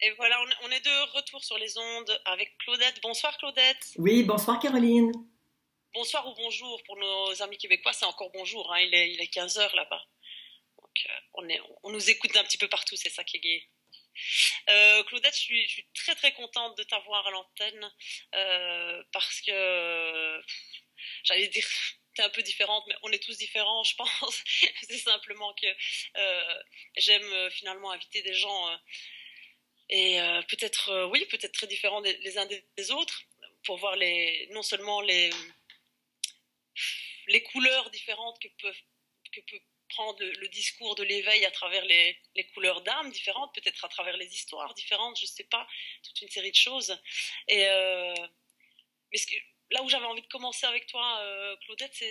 Et voilà, on est de retour sur les ondes avec Claudette. Bonsoir Claudette. Oui, bonsoir Caroline. Bonsoir ou bonjour pour nos amis québécois, c'est encore bonjour, hein, il est 15 heures là-bas. Donc on nous écoute d'un petit peu partout, c'est ça qui est gai. Claudette, je suis très très contente de t'avoir à l'antenne parce que j'allais dire t'es un peu différente, mais on est tous différents, je pense. C'est simplement que j'aime finalement inviter des gens et peut-être oui, peut-être très différents les uns des autres pour voir non seulement les couleurs différentes que peut prendre le discours de l'éveil à travers les couleurs d'âme différentes, peut-être à travers les histoires différentes, je ne sais pas, toute une série de choses. Et mais là où j'avais envie de commencer avec toi, Claudette,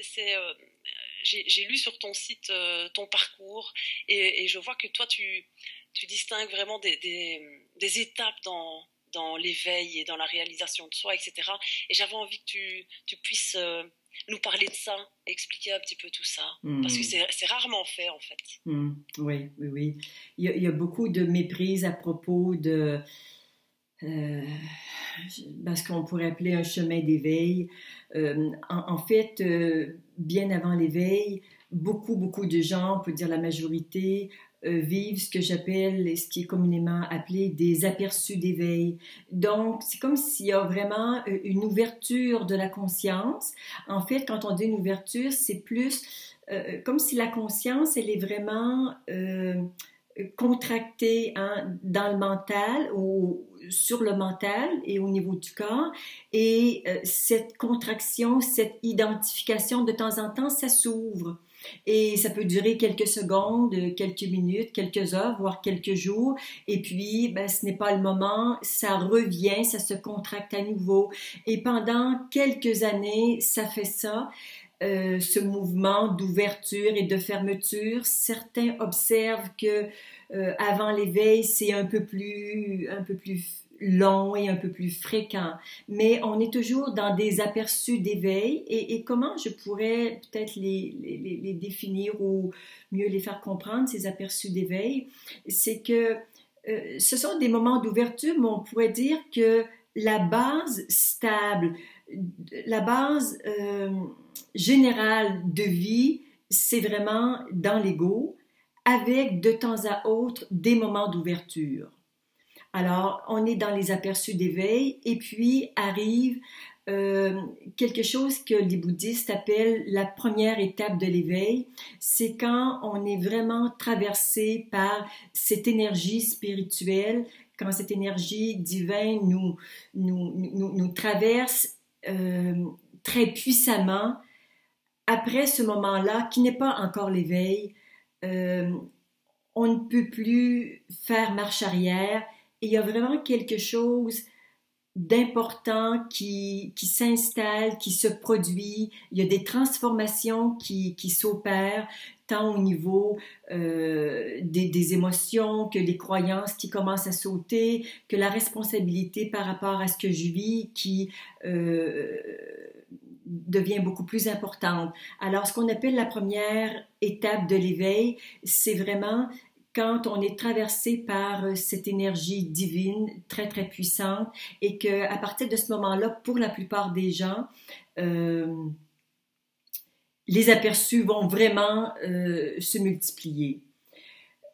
j'ai lu sur ton site ton parcours et je vois que toi, tu distingues vraiment des étapes dans l'éveil et dans la réalisation de soi, etc. Et j'avais envie que tu puisses nous parler de ça, expliquer un petit peu tout ça, parce que c'est rarement fait en fait. Oui, oui, oui. Il y a beaucoup de méprise à propos de ce qu'on pourrait appeler un chemin d'éveil. En fait, bien avant l'éveil, beaucoup de gens, on peut dire la majorité, vivent ce que j'appelle, ce qui est communément appelé des aperçus d'éveil. Donc, c'est comme s'il y a vraiment une ouverture de la conscience. En fait, quand on dit une ouverture, c'est plus comme si la conscience, elle est vraiment contractée dans le mental ou sur le mental et au niveau du corps. Et cette contraction, cette identification, de temps en temps, ça s'ouvre. Et ça peut durer quelques secondes, quelques minutes, quelques heures, voire quelques jours. Et puis, ben, ce n'est pas le moment, ça revient, ça se contracte à nouveau. Et pendant quelques années, ça fait ça. Ce mouvement d'ouverture et de fermeture. Certains observent que avant l'éveil, c'est un peu plus long et un peu plus fréquent. Mais on est toujours dans des aperçus d'éveil. Et comment je pourrais peut-être les définir ou mieux les faire comprendre, ces aperçus d'éveil? C'est que ce sont des moments d'ouverture, mais on pourrait dire que la base stable, la base générale de vie, c'est vraiment dans l'ego, avec de temps à autre des moments d'ouverture. Alors, on est dans les aperçus d'éveil et puis arrive quelque chose que les bouddhistes appellent la première étape de l'éveil. C'est quand on est vraiment traversé par cette énergie spirituelle, quand cette énergie divine nous traverse très puissamment. Après ce moment-là, qui n'est pas encore l'éveil, on ne peut plus faire marche arrière et il y a vraiment quelque chose d'important qui s'installe, qui se produit. Il y a des transformations qui s'opèrent, tant au niveau des émotions que des croyances qui commencent à sauter, que la responsabilité par rapport à ce que je vis qui devient beaucoup plus importante. Alors, ce qu'on appelle la première étape de l'éveil, c'est vraiment quand on est traversé par cette énergie divine très, très puissante et qu'à partir de ce moment-là, pour la plupart des gens, les aperçus vont vraiment se multiplier.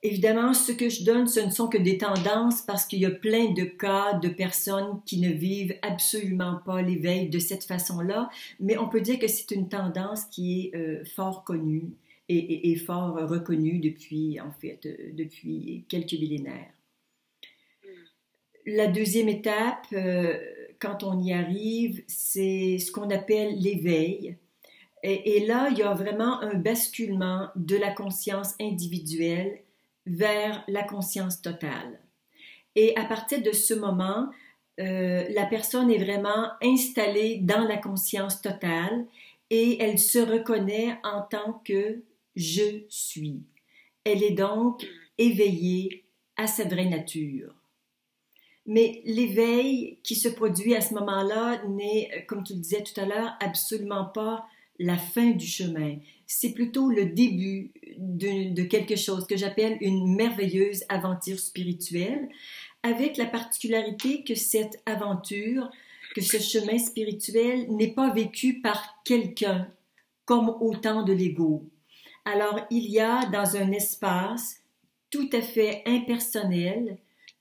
Évidemment, ce que je donne, ce ne sont que des tendances parce qu'il y a plein de cas de personnes qui ne vivent absolument pas l'éveil de cette façon-là, mais on peut dire que c'est une tendance qui est fort connue et fort reconnue depuis quelques millénaires. La deuxième étape, quand on y arrive, c'est ce qu'on appelle l'éveil. Et là, il y a vraiment un basculement de la conscience individuelle vers la conscience totale. Et à partir de ce moment, la personne est vraiment installée dans la conscience totale et elle se reconnaît en tant que je suis. Elle est donc éveillée à sa vraie nature. Mais l'éveil qui se produit à ce moment-là n'est, comme tu le disais tout à l'heure, absolument pas la fin du chemin. C'est plutôt le début de quelque chose que j'appelle une merveilleuse aventure spirituelle. avec la particularité que cette aventure, que ce chemin spirituel n'est pas vécu par quelqu'un, comme au temps de l'ego. Alors, il y a dans un espace tout à fait impersonnel,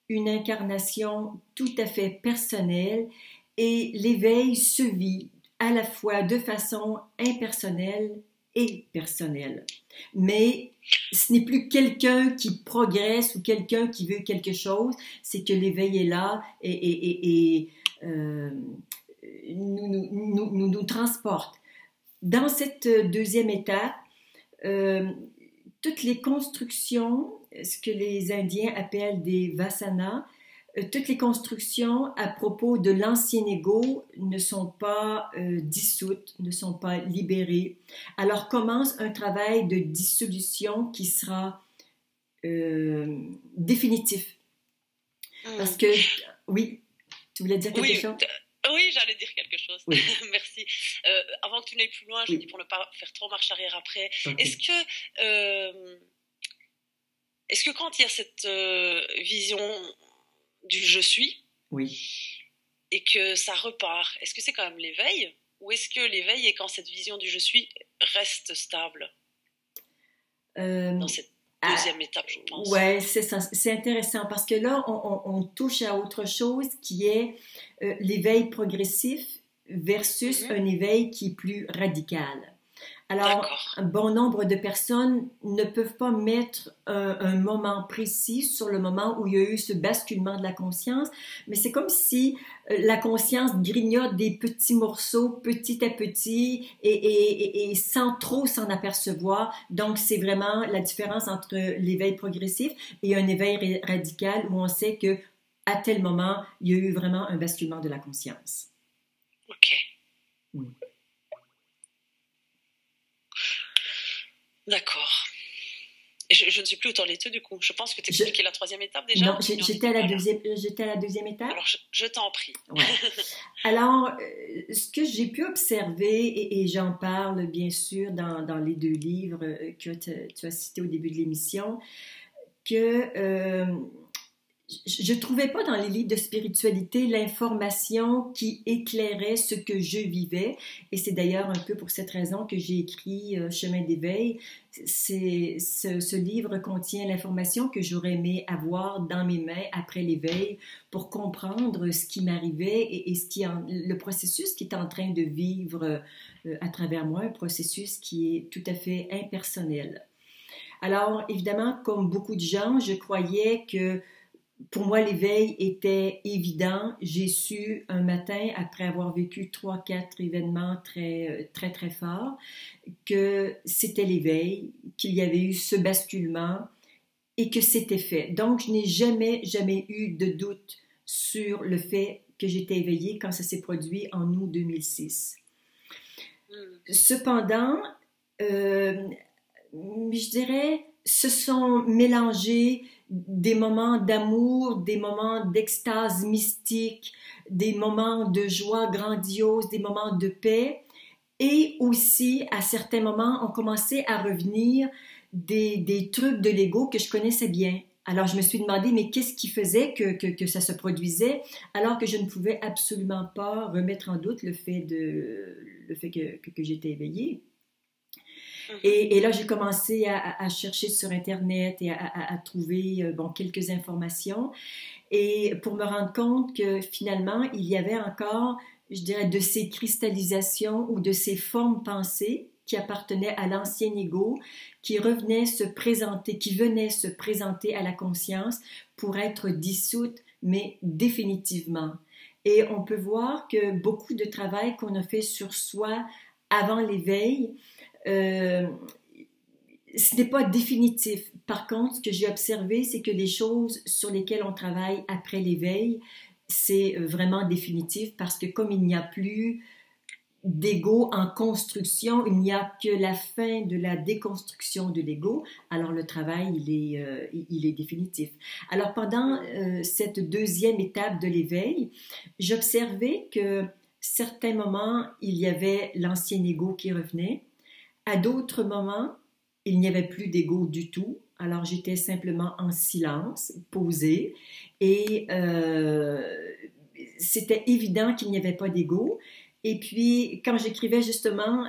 une incarnation tout à fait personnelle, et l'éveil se vit à la fois de façon impersonnelle et personnelle. Mais ce n'est plus quelqu'un qui progresse ou quelqu'un qui veut quelque chose, c'est que l'éveil est là et nous transporte. Dans cette deuxième étape, toutes les constructions, ce que les Indiens appellent des vasanas, toutes les constructions à propos de l'ancien ego ne sont pas dissoutes, ne sont pas libérées. Alors commence un travail de dissolution qui sera définitif. Parce que, oui, tu voulais dire quelque chose? Oui, j'allais dire quelque chose. Oui. Merci. Avant que tu n'ailles plus loin, je dis pour ne pas faire trop marche arrière après. Okay. Est-ce que quand il y a cette vision du je suis, oui, et que ça repart, est-ce que c'est quand même l'éveil, ou est-ce que l'éveil est quand cette vision du je suis reste stable dans cette deuxième étape, je pense? Ouais, c'est ça. C'est intéressant parce que là, on touche à autre chose qui est l'éveil progressif versus un éveil qui est plus radical. Alors, un bon nombre de personnes ne peuvent pas mettre un moment précis sur le moment où il y a eu ce basculement de la conscience, mais c'est comme si la conscience grignote des petits morceaux petit à petit et sans trop s'en apercevoir. Donc, c'est vraiment la différence entre l'éveil progressif et un éveil radical où on sait que à tel moment, il y a eu vraiment un basculement de la conscience. OK. Oui. D'accord. Je ne suis plus autant laiteux du coup. Je pense que tu expliquais la troisième étape déjà. Non, j'étais à la deuxième étape. Alors, je t'en prie. Ouais. Alors, ce que j'ai pu observer, et j'en parle bien sûr dans les deux livres que tu as cités au début de l'émission, que je ne trouvais pas dans les livres de spiritualité l'information qui éclairait ce que je vivais. Et c'est d'ailleurs un peu pour cette raison que j'ai écrit Chemin d'éveil. Ce livre contient l'information que j'aurais aimé avoir dans mes mains après l'éveil pour comprendre ce qui m'arrivait et le processus qui est en train de vivre à travers moi, un processus qui est tout à fait impersonnel. Alors, évidemment, comme beaucoup de gens, je croyais que pour moi, l'éveil était évident. J'ai su un matin, après avoir vécu 3-4 événements très, très, très forts, que c'était l'éveil, qu'il y avait eu ce basculement et que c'était fait. Donc, je n'ai jamais eu de doute sur le fait que j'étais éveillée quand ça s'est produit en août 2006. Cependant, je dirais, se sont mélangés des moments d'amour, des moments d'extase mystique, des moments de joie grandiose, des moments de paix. Et aussi, à certains moments, on commençait à revenir des trucs de l'ego que je connaissais bien. Alors, je me suis demandé, mais qu'est-ce qui faisait que ça se produisait, alors que je ne pouvais absolument pas remettre en doute le fait que j'étais éveillée. Et là, j'ai commencé à chercher sur Internet et à trouver quelques informations. Et pour me rendre compte que finalement, il y avait encore, je dirais, de ces cristallisations ou de ces formes pensées qui appartenaient à l'ancien ego, qui venaient se présenter à la conscience pour être dissoutes, mais définitivement. Et on peut voir que beaucoup de travail qu'on a fait sur soi avant l'éveil, ce n'est pas définitif. Par contre, ce que j'ai observé, c'est que les choses sur lesquelles on travaille après l'éveil, c'est vraiment définitif parce que comme il n'y a plus d'ego en construction, il n'y a que la fin de la déconstruction de l'ego, alors le travail, il est définitif. Alors pendant cette deuxième étape de l'éveil, j'observais que certains moments, il y avait l'ancien ego qui revenait. À d'autres moments, il n'y avait plus d'ego du tout. Alors, j'étais simplement en silence, posée, et c'était évident qu'il n'y avait pas d'ego. Et puis, quand j'écrivais justement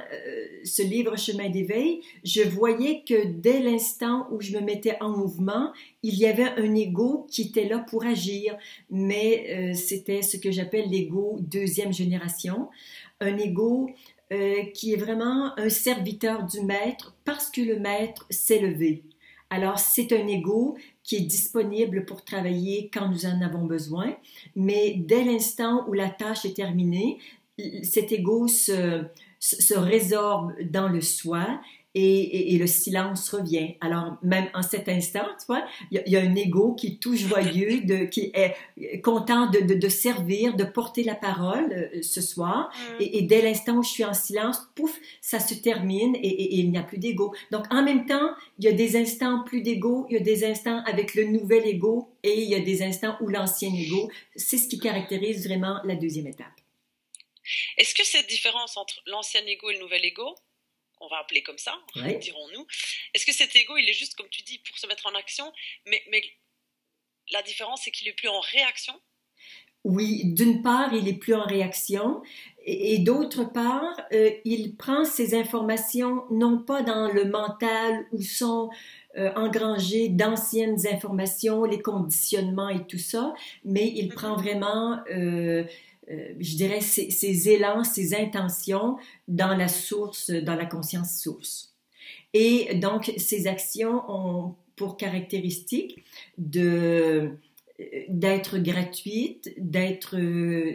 ce livre Chemin d'éveil, je voyais que dès l'instant où je me mettais en mouvement, il y avait un ego qui était là pour agir, mais c'était ce que j'appelle l'ego deuxième génération, un ego qui est vraiment un serviteur du maître parce que le maître s'est levé. Alors, c'est un ego qui est disponible pour travailler quand nous en avons besoin, mais dès l'instant où la tâche est terminée, cet ego se résorbe dans le soi et le silence revient. Alors, même en cet instant, tu vois, il y a un ego qui est tout joyeux, qui est content de servir, de porter la parole ce soir. Et dès l'instant où je suis en silence, pouf, ça se termine et il n'y a plus d'ego. Donc, en même temps, il y a des instants plus d'ego, il y a des instants avec le nouvel ego et il y a des instants où l'ancien ego. C'est ce qui caractérise vraiment la deuxième étape. Est-ce que cette différence entre l'ancien ego et le nouvel ego, on va appeler comme ça, ouais. dirons-nous, est-ce que cet ego, il est juste, comme tu dis, pour se mettre en action, mais la différence, c'est qu'il est plus en réaction? Oui, d'une part, il est plus en réaction et d'autre part, il prend ces informations non pas dans le mental où sont engrangées d'anciennes informations, les conditionnements et tout ça, mais il prend vraiment... je dirais, ces élans, ces intentions dans la source, dans la conscience source. Et donc, ces actions ont pour caractéristique d'être gratuites, d'être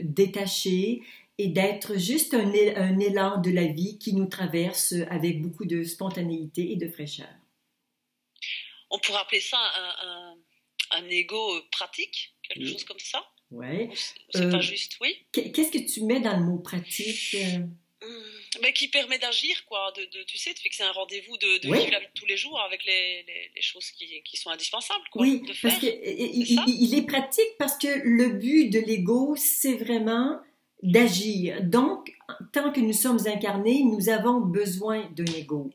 détachées et d'être juste un élan de la vie qui nous traverse avec beaucoup de spontanéité et de fraîcheur. On pourrait appeler ça un ego pratique, quelque chose comme ça? Oui. C'est pas juste, oui. Qu'est-ce que tu mets dans le mot pratique? Qui permet d'agir, quoi, tu sais, de fixer un rendez-vous, de vivre la vie de tous les jours avec les choses qui sont indispensables, quoi, oui, de faire. Parce que il est pratique parce que le but de l'ego, c'est vraiment d'agir. Donc, tant que nous sommes incarnés, nous avons besoin d'un ego.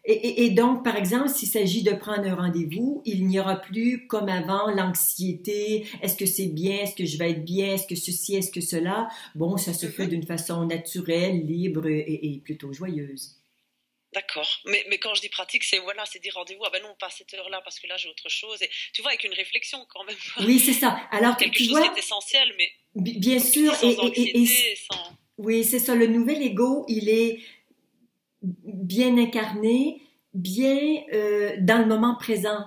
Et donc, par exemple, s'il s'agit de prendre un rendez-vous, il n'y aura plus, comme avant, l'anxiété. Est-ce que c'est bien? Est-ce que je vais être bien? Est-ce que ceci? Est-ce que cela? Bon, ça se fait d'une façon naturelle, libre et plutôt joyeuse. D'accord. Mais quand je dis pratique, c'est dire rendez-vous. Ah ben non, pas à cette heure-là parce que là j'ai autre chose. Et tu vois, avec une réflexion quand même. Oui, c'est ça. Alors, quelque chose qui est essentiel, mais bien sûr. Sans anxiété, sans... Oui, c'est ça. Le nouvel ego, il est bien incarné, bien dans le moment présent.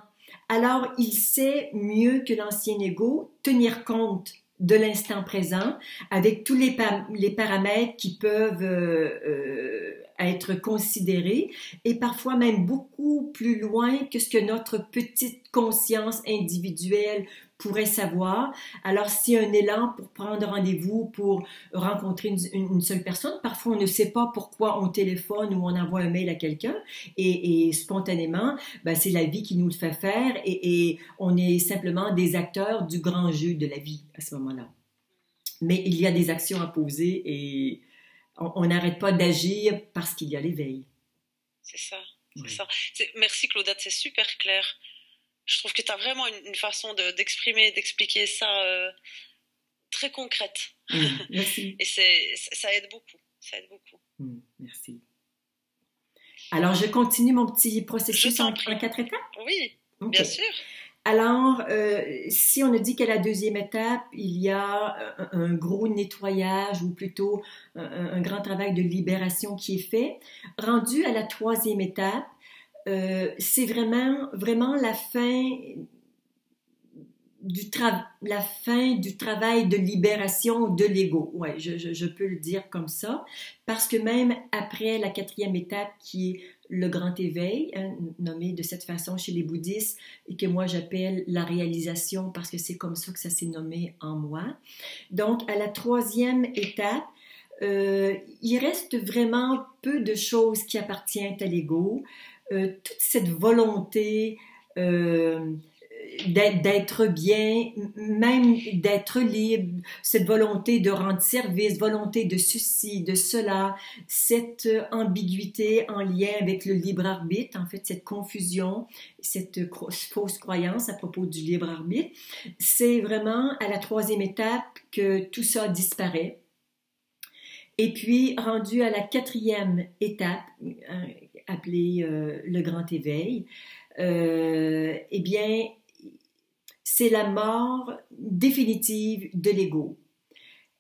Alors, il sait mieux que l'ancien ego tenir compte de l'instant présent avec tous les paramètres qui peuvent être considérés et parfois même beaucoup plus loin que ce que notre petite conscience individuelle pourrait savoir. Alors, s'il y a un élan pour prendre rendez-vous, pour rencontrer une seule personne, parfois on ne sait pas pourquoi on téléphone ou on envoie un mail à quelqu'un et spontanément, c'est la vie qui nous le fait faire et on est simplement des acteurs du grand jeu de la vie à ce moment-là. Mais il y a des actions à poser et on n'arrête pas d'agir parce qu'il y a l'éveil. C'est ça, c'est ça. Merci Claudette, c'est super clair. Je trouve que tu as vraiment une façon d'exprimer, d'expliquer ça très concrète. Merci. Et ça aide beaucoup. Ça aide beaucoup. Merci. Alors, je continue mon petit processus en 4 étapes? Oui, okay. Bien sûr. Alors, si on a dit qu'à la deuxième étape, il y a un gros nettoyage ou plutôt un grand travail de libération qui est fait, rendu à la troisième étape, c'est vraiment la fin du travail de libération de l'ego. Ouais, je peux le dire comme ça, parce que même après la quatrième étape qui est le grand éveil, nommé de cette façon chez les bouddhistes, et que moi j'appelle la réalisation parce que c'est comme ça que ça s'est nommé en moi. Donc, à la troisième étape, il reste vraiment peu de choses qui appartiennent à l'ego. Toute cette volonté d'être bien, même d'être libre, cette volonté de rendre service, volonté de ceci, de cela, cette ambiguïté en lien avec le libre arbitre, en fait, cette confusion, cette fausse croyance à propos du libre arbitre, c'est vraiment à la troisième étape que tout ça disparaît. Et puis, rendu à la quatrième étape, appelée le grand éveil, eh bien, c'est la mort définitive de l'ego.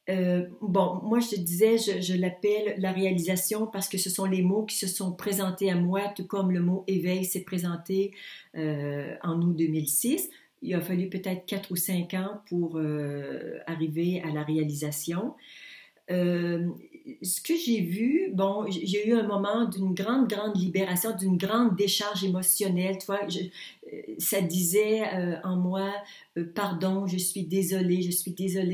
Bon, moi je te disais, je l'appelle la réalisation parce que ce sont les mots qui se sont présentés à moi, tout comme le mot éveil s'est présenté en août 2006. Il a fallu peut-être 4 ou 5 ans pour arriver à la réalisation. Ce que j'ai vu, bon, j'ai eu un moment d'une grande libération, d'une grande décharge émotionnelle. Tu vois, ça disait en moi, pardon, je suis désolée.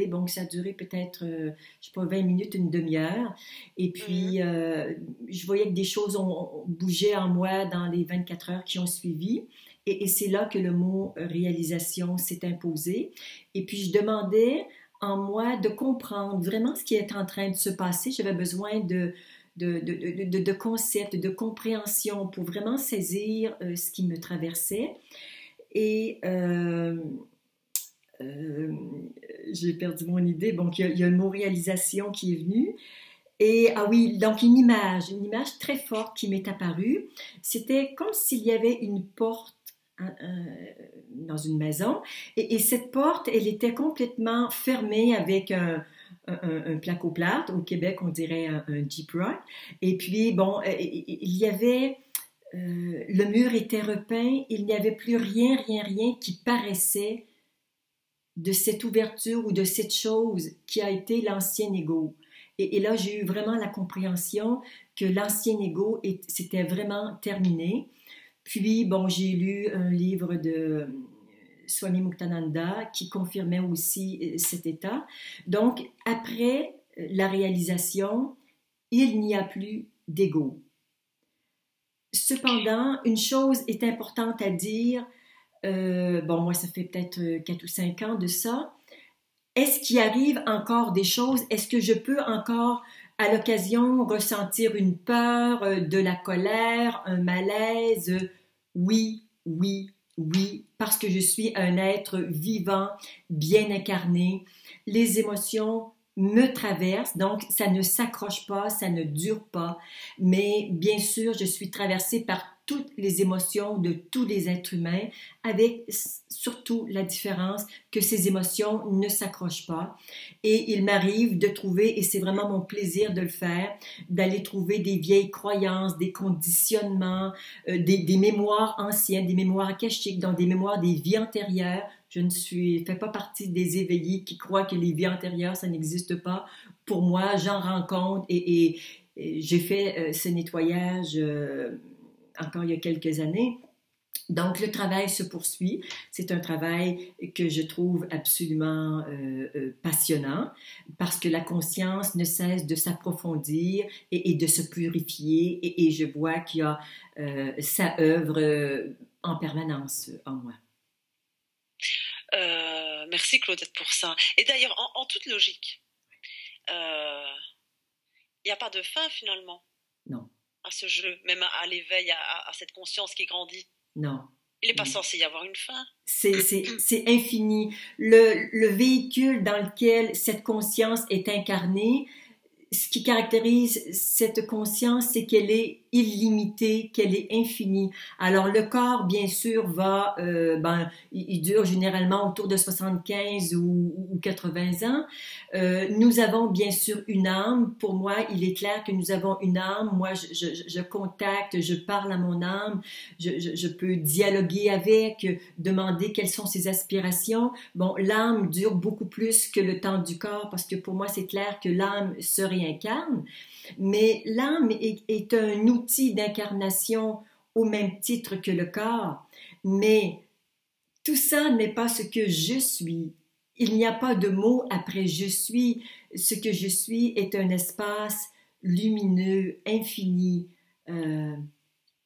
Bon, ça a duré peut-être, je sais pas, 20 minutes, une demi-heure. Et puis, je voyais que des choses ont bougé en moi dans les 24 heures qui ont suivi. Et c'est là que le mot réalisation s'est imposé. Et puis, je demandais en moi de comprendre vraiment ce qui est en train de se passer. J'avais besoin de concepts, de compréhension pour vraiment saisir ce qui me traversait. Et j'ai perdu mon idée. Bon, il y a le mot réalisation qui est venu. Et, ah oui, donc une image très forte qui m'est apparue. C'était comme s'il y avait une porte dans une maison, et cette porte, elle était complètement fermée avec un placo-plâtre. Au Québec, on dirait un Jeep Rock. Et puis, bon, il y avait... le mur était repeint, il n'y avait plus rien qui paraissait de cette ouverture ou de cette chose qui a été l'ancien ego. Et là, j'ai eu vraiment la compréhension que l'ancien ego, c'était vraiment terminé. Puis, bon, j'ai lu un livre de Swami Muktananda qui confirmait aussi cet état. Donc, après la réalisation, il n'y a plus d'ego. Cependant, une chose est importante à dire. Bon, moi, ça fait peut-être 4 ou 5 ans de ça. Est-ce qu'il arrive encore des choses? Est-ce que je peux encore, à l'occasion, ressentir une peur, de la colère, un malaise? Oui, parce que je suis un être vivant, bien incarné. Les émotions me traversent, donc ça ne s'accroche pas, ça ne dure pas. Mais bien sûr, je suis traversée par toutes les émotions de tous les êtres humains, avec surtout la différence que ces émotions ne s'accrochent pas. Et il m'arrive de trouver, et c'est vraiment mon plaisir de le faire, d'aller trouver des vieilles croyances, des conditionnements, des mémoires anciennes, des mémoires akashiques, dans des mémoires des vies antérieures. Je ne fais pas partie des éveillés qui croient que les vies antérieures, ça n'existe pas. Pour moi, j'en rencontre et j'ai fait ce nettoyage encore il y a quelques années. Donc, le travail se poursuit. C'est un travail que je trouve absolument passionnant parce que la conscience ne cesse de s'approfondir et de se purifier et je vois qu'il y a sa œuvre en permanence en moi. Merci Claudette pour ça. Et d'ailleurs, en toute logique, il n'y a pas de fin finalement. Non. À ce jeu, même à l'éveil, à cette conscience qui grandit. Non. Il n'est pas censé y avoir une fin. C'est infini. Le véhicule dans lequel cette conscience est incarnée, ce qui caractérise cette conscience, c'est qu'elle est illimitée, qu'elle est infinie. Alors, le corps, bien sûr, il dure généralement autour de 75 ou 80 ans. Nous avons bien sûr une âme. Pour moi, il est clair que nous avons une âme. Moi, je contacte, je parle à mon âme, je peux dialoguer avec, demander quelles sont ses aspirations. Bon, l'âme dure beaucoup plus que le temps du corps parce que pour moi, c'est clair que l'âme se réincarne. Mais l'âme est un outil d'incarnation au même titre que le corps. Mais tout ça n'est pas ce que je suis. Il n'y a pas de mot après je suis. Ce que je suis est un espace lumineux, infini,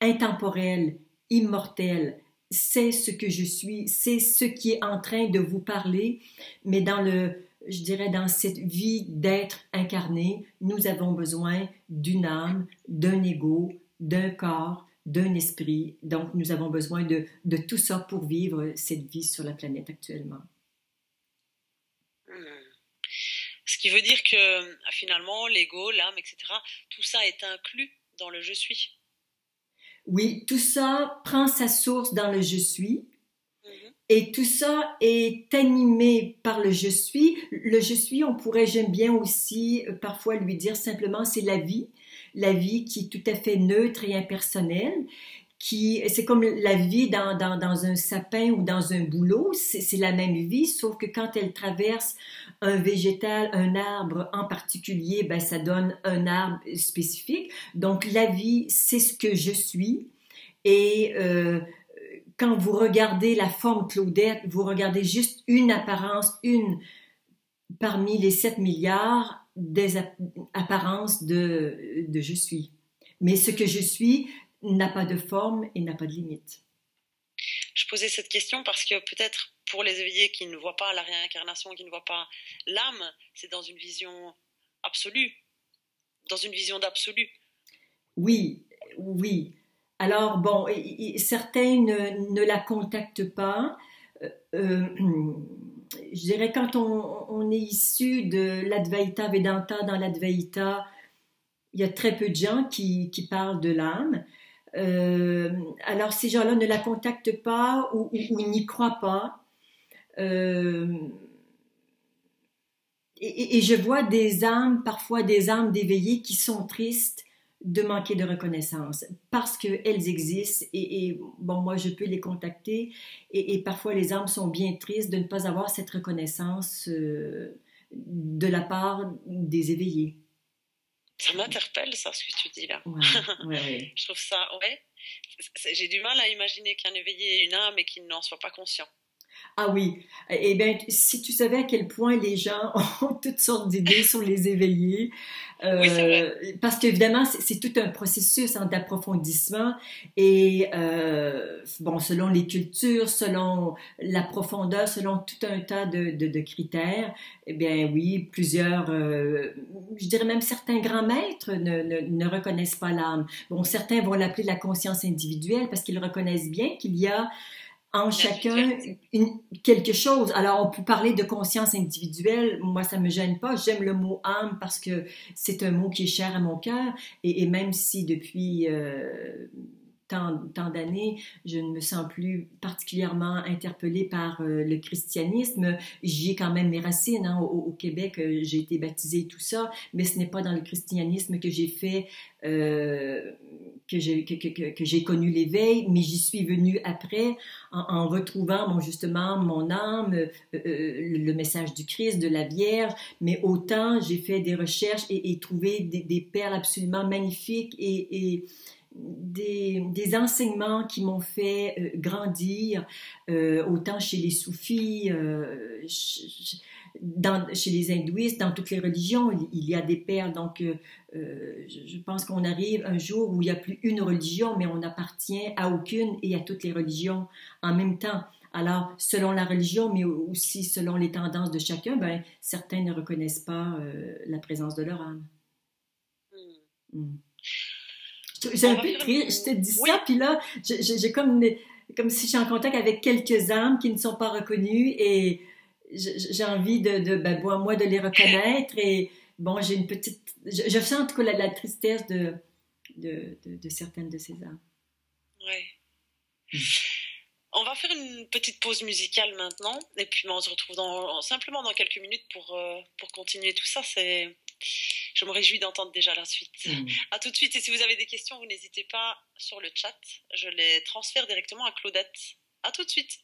intemporel, immortel, c'est ce que je suis, c'est ce qui est en train de vous parler, mais je dirais, dans cette vie d'être incarné, nous avons besoin d'une âme, d'un ego, d'un corps, d'un esprit. Donc, nous avons besoin de tout ça pour vivre cette vie sur la planète actuellement. Ce qui veut dire que finalement, l'ego, l'âme, etc., tout ça est inclus dans le je suis. Oui, tout ça prend sa source dans le je suis. Et tout ça est animé par le je suis. Le je suis, j'aime bien aussi parfois lui dire simplement, c'est la vie qui est tout à fait neutre et impersonnelle. C'est comme la vie dans un sapin ou dans un bouleau, c'est la même vie, sauf que quand elle traverse un végétal, un arbre en particulier, ben ça donne un arbre spécifique. Donc la vie, c'est ce que je suis. Et quand vous regardez la forme Claudette, vous regardez juste une apparence, une parmi les 7 milliards des apparences de je suis. Mais ce que je suis n'a pas de forme et n'a pas de limite. Je posais cette question parce que peut-être pour les éveillés qui ne voient pas la réincarnation, qui ne voient pas l'âme, c'est dans une vision absolue, dans une vision d'absolu. Oui. Alors, bon, certains ne la contactent pas. Je dirais quand on est issu de l'Advaita Vedanta, dans l'Advaita, il y a très peu de gens qui parlent de l'âme. Alors, ces gens-là ne la contactent pas ou n'y croient pas. Et je vois parfois des âmes d'éveillés qui sont tristes de manquer de reconnaissance parce qu'elles existent et bon, moi je peux les contacter et parfois les âmes sont bien tristes de ne pas avoir cette reconnaissance de la part des éveillés. Ça m'interpelle ça, ce que tu dis là. Ouais. Je trouve ça, j'ai du mal à imaginer qu'un éveillé ait une âme et qu'il n'en soit pas conscient. Ah oui, eh bien, si tu savais à quel point les gens ont toutes sortes d'idées sur les éveillés, oui, c'est vrai. Parce qu'évidemment, c'est tout un processus d'approfondissement et bon, selon les cultures, selon la profondeur, selon tout un tas de critères, eh bien oui, plusieurs, je dirais même certains grands maîtres ne reconnaissent pas l'âme. Bon, certains vont l'appeler la conscience individuelle parce qu'ils reconnaissent bien qu'il y a en chacun quelque chose. Alors, on peut parler de conscience individuelle. Moi, ça me gêne pas. J'aime le mot âme parce que c'est un mot qui est cher à mon cœur. Et même si depuis tant d'années, je ne me sens plus particulièrement interpellée par le christianisme, j'y ai quand même mes racines. Au Québec, j'ai été baptisée et tout ça, mais ce n'est pas dans le christianisme que j'ai fait... que j'ai connu l'éveil, mais j'y suis venue après en retrouvant justement mon âme, le message du Christ, de la Vierge, mais autant j'ai fait des recherches et trouvé des perles absolument magnifiques et des enseignements qui m'ont fait grandir, autant chez les soufis, chez les hindouistes, dans toutes les religions, il y a des perles. Donc, je pense qu'on arrive un jour où il n'y a plus une religion, mais on appartient à aucune et à toutes les religions en même temps. Alors, selon la religion, mais aussi selon les tendances de chacun, ben, certains ne reconnaissent pas la présence de leur âme. J'ai un peu triste, je te dis ça, puis là, j'ai comme si je suis en contact avec quelques âmes qui ne sont pas reconnues et j'ai envie ben, moi, de les reconnaître et bon, j'ai une petite... Je sens en tout cas la tristesse de certaines de ces âmes. Oui. On va faire une petite pause musicale maintenant et puis on se retrouve simplement dans quelques minutes pour continuer tout ça. Je me réjouis d'entendre déjà la suite. À tout de suite et si vous avez des questions, vous n'hésitez pas sur le chat. Je les transfère directement à Claudette. À tout de suite.